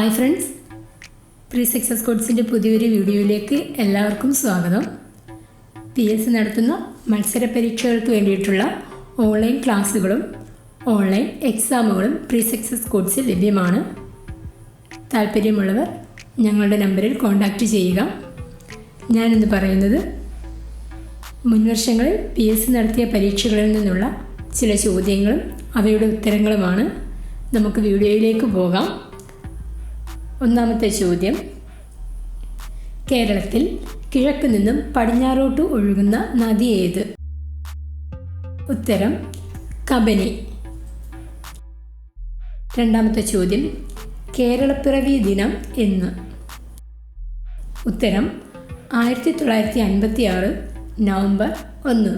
Hi friends, പ്രീസക്സസ് കോഴ്സിൻ്റെ പുതിയൊരു വീഡിയോയിലേക്ക് എല്ലാവർക്കും സ്വാഗതം. PSC നടത്തുന്ന മത്സര പരീക്ഷകൾക്ക് വേണ്ടിയിട്ടുള്ള ഓൺലൈൻ ക്ലാസ്സുകളും ഓൺലൈൻ എക്സാമുകളും പ്രീസക്സസ് കോഴ്സിൽ ലഭ്യമാണ്. താല്പര്യമുള്ളവർ ഞങ്ങളുടെ നമ്പറിൽ കോൺടാക്റ്റ് ചെയ്യുക. ഞാനിന്ന് പറയുന്നത് മുൻവർഷങ്ങളിൽ PSC നടത്തിയ പരീക്ഷകളിൽ നിന്നുള്ള ചില ചോദ്യങ്ങളും അവയുടെ ഉത്തരങ്ങളുമാണ്. നമുക്ക് വീഡിയോയിലേക്ക് പോകാം. ഒന്നാമത്തെ ചോദ്യം: കേരളത്തിൽ കിഴക്ക് നിന്നും പടിഞ്ഞാറോട്ട് ഒഴുകുന്ന നദി ഏത്? ഉത്തരം കബനി. രണ്ടാമത്തെ ചോദ്യം: കേരളപ്പിറവി ദിനം എന്ന്? ഉത്തരം 1956 നവംബർ 1.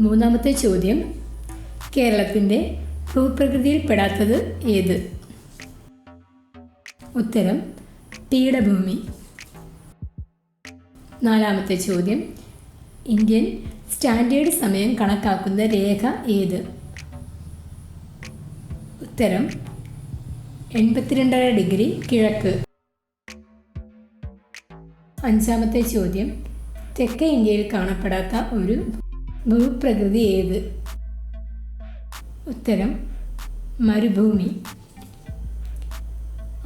മൂന്നാമത്തെ ചോദ്യം: കേരളത്തിൻ്റെ ഭൂപ്രകൃതിയിൽപ്പെടാത്തത് ഏത്? ഉത്തരം പീഠഭൂമി. നാലാമത്തെ ചോദ്യം: ഇന്ത്യൻ സ്റ്റാൻഡേർഡ് സമയം കണക്കാക്കുന്ന രേഖ ഏത്? ഉത്തരം 82.5 ഡിഗ്രി കിഴക്ക്. അഞ്ചാമത്തെ ചോദ്യം: തെക്കേ ഇന്ത്യയിൽ കാണപ്പെടാത്ത ഒരു ഭൂപ്രകൃതി ഏത്? ഉത്തരം മരുഭൂമി.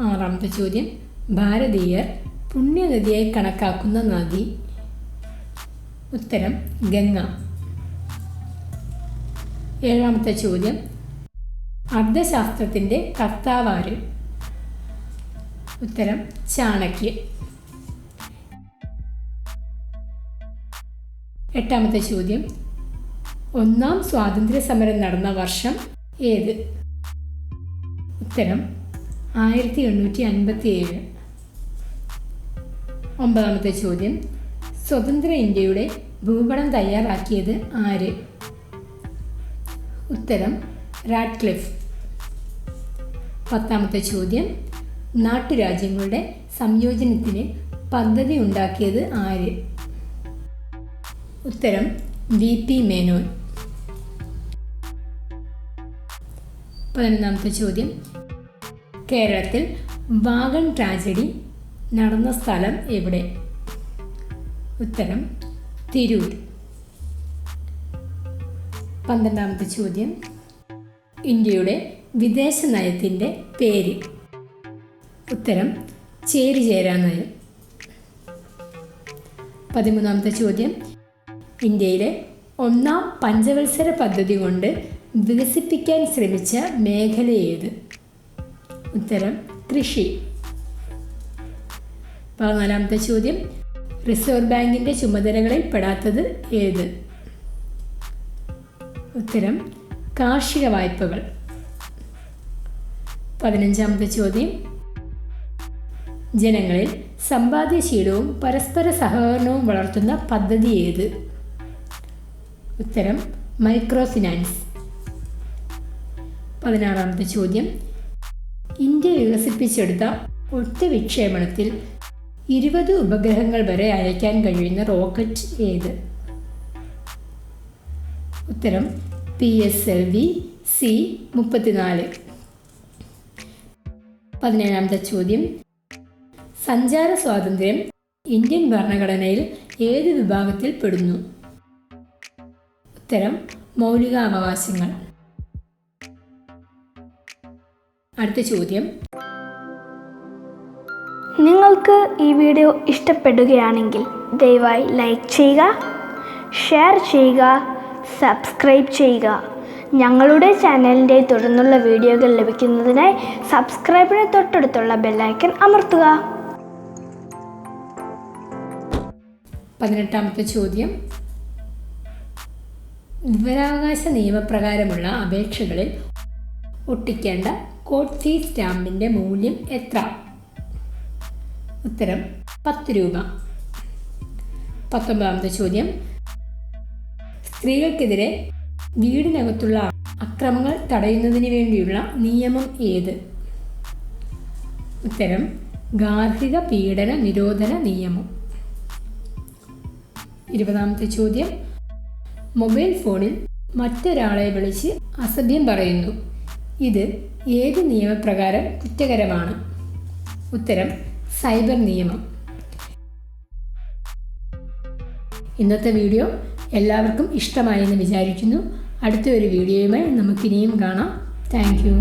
ആറാമത്തെ ചോദ്യം: ഭാരതീയർ പുണ്യനദിയായി കണക്കാക്കുന്ന നദി? ഉത്തരം ഗംഗ. ഏഴാമത്തെ ചോദ്യം: അർത്ഥശാസ്ത്രത്തിൻ്റെ കർത്താവാര്? ഉത്തരം ചാണക്യൻ. എട്ടാമത്തെ ചോദ്യം: ഒന്നാം സ്വാതന്ത്ര്യ സമരം നടന്ന വർഷം ഏത്? ഉത്തരം 1857. ഒമ്പതാമത്തെ ചോദ്യം: സ്വതന്ത്ര ഇന്ത്യയുടെ ഭൂപടം തയ്യാറാക്കിയത് ആര്? ഉത്തരം റാഡ്ക്ലിഫ്. പത്താമത്തെ ചോദ്യം: നാട്ടുരാജ്യങ്ങളുടെ സംയോജനത്തിന് പദ്ധതി ഉണ്ടാക്കിയത് ആര്? ഉത്തരം VP മേനോൻ. 11ാമത്തെ ചോദ്യം: കേരളത്തിൽ വാഗൺ ട്രാജഡി നടന്ന സ്ഥലം എവിടെ? ഉത്തരം തിരൂർ. 12ാമത്തെ ചോദ്യം: ഇന്ത്യയുടെ വിദേശ നയത്തിൻ്റെ പേര്? ഉത്തരം ചേരിചേരാ നയം. 13ാമത്തെ ചോദ്യം: ഇന്ത്യയിലെ ഒന്നാം പഞ്ചവത്സര പദ്ധതി കൊണ്ട് വികസിപ്പിക്കാൻ ശ്രമിച്ച മേഖല ഏത്? ഉത്തരം കൃഷി. 14ാമത്തെ ചോദ്യം: റിസർവ് ബാങ്കിൻ്റെ ചുമതലകളിൽ പെടാത്തത് ഏത്? ഉത്തരം കാർഷിക വായ്പകൾ. 15ാമത്തെ ചോദ്യം: ജനങ്ങളിൽ സമ്പാദ്യശീലവും പരസ്പര സഹകരണവും വളർത്തുന്ന പദ്ധതി ഏത്? ഉത്തരം മൈക്രോ ഫിനാൻസ്. 16ാമത്തെ ചോദ്യം: ഇന്ത്യ വികസിപ്പിച്ചെടുത്ത ഒറ്റ വിക്ഷേപണത്തിൽ 20 ഉപഗ്രഹങ്ങൾ വരെ അയക്കാൻ കഴിയുന്ന റോക്കറ്റ് ഏത്? ഉത്തരം PSLV-C-34. 17ാമത്തെ ചോദ്യം: സഞ്ചാര സ്വാതന്ത്ര്യം ഇന്ത്യൻ ഭരണഘടനയിൽ ഏത് വിഭാഗത്തിൽ പെടുന്നു? ഉത്തരം മൗലികാവകാശങ്ങൾ. അടുത്ത ചോദ്യം: നിങ്ങൾക്ക് ഈ വീഡിയോ ഇഷ്ടപ്പെടുകയാണെങ്കിൽ ദയവായി ലൈക്ക് ചെയ്യുക, ഷെയർ ചെയ്യുക, സബ്സ്ക്രൈബ് ചെയ്യുക. ഞങ്ങളുടെ ചാനലിൻ്റെ തുടർന്നുള്ള വീഡിയോകൾ ലഭിക്കുന്നതിനായി സബ്സ്ക്രൈബിന് തൊട്ടടുത്തുള്ള ബെല്ലൈക്കൺ അമർത്തുക. 18ാമത്തെ ചോദ്യം: വിവരാവകാശ നിയമപ്രകാരമുള്ള അപേക്ഷകളിൽ ഒട്ടിക്കേണ്ട കോഡ് ഫീ സ്റ്റാമ്പിൻ്റെ മൂല്യം എത്ര? ഉത്തരം 10 രൂപ. 19ാമത്തെ ചോദ്യം: സ്ത്രീകൾക്കെതിരെ വീടിനകത്തുള്ള അക്രമങ്ങൾ തടയുന്നതിന് വേണ്ടിയുള്ള നിയമം ഏത്? ഉത്തരം ഗാർഹിക പീഡന നിരോധന നിയമം. 20ാമത്തെ ചോദ്യം: മൊബൈൽ ഫോണിൽ മറ്റൊരാളെ വിളിച്ച് അസഭ്യം പറയുന്നു. ഇത് ഏത് നിയമപ്രകാരം കുറ്റകരമാണ്? ഉത്തരം സൈബർ നിയമം. ഇന്നത്തെ വീഡിയോ എല്ലാവർക്കും ഇഷ്ടമായെന്ന് വിചാരിക്കുന്നു. അടുത്ത ഒരു വീഡിയോയുമായി നമുക്കിനിയും കാണാം. Thank you.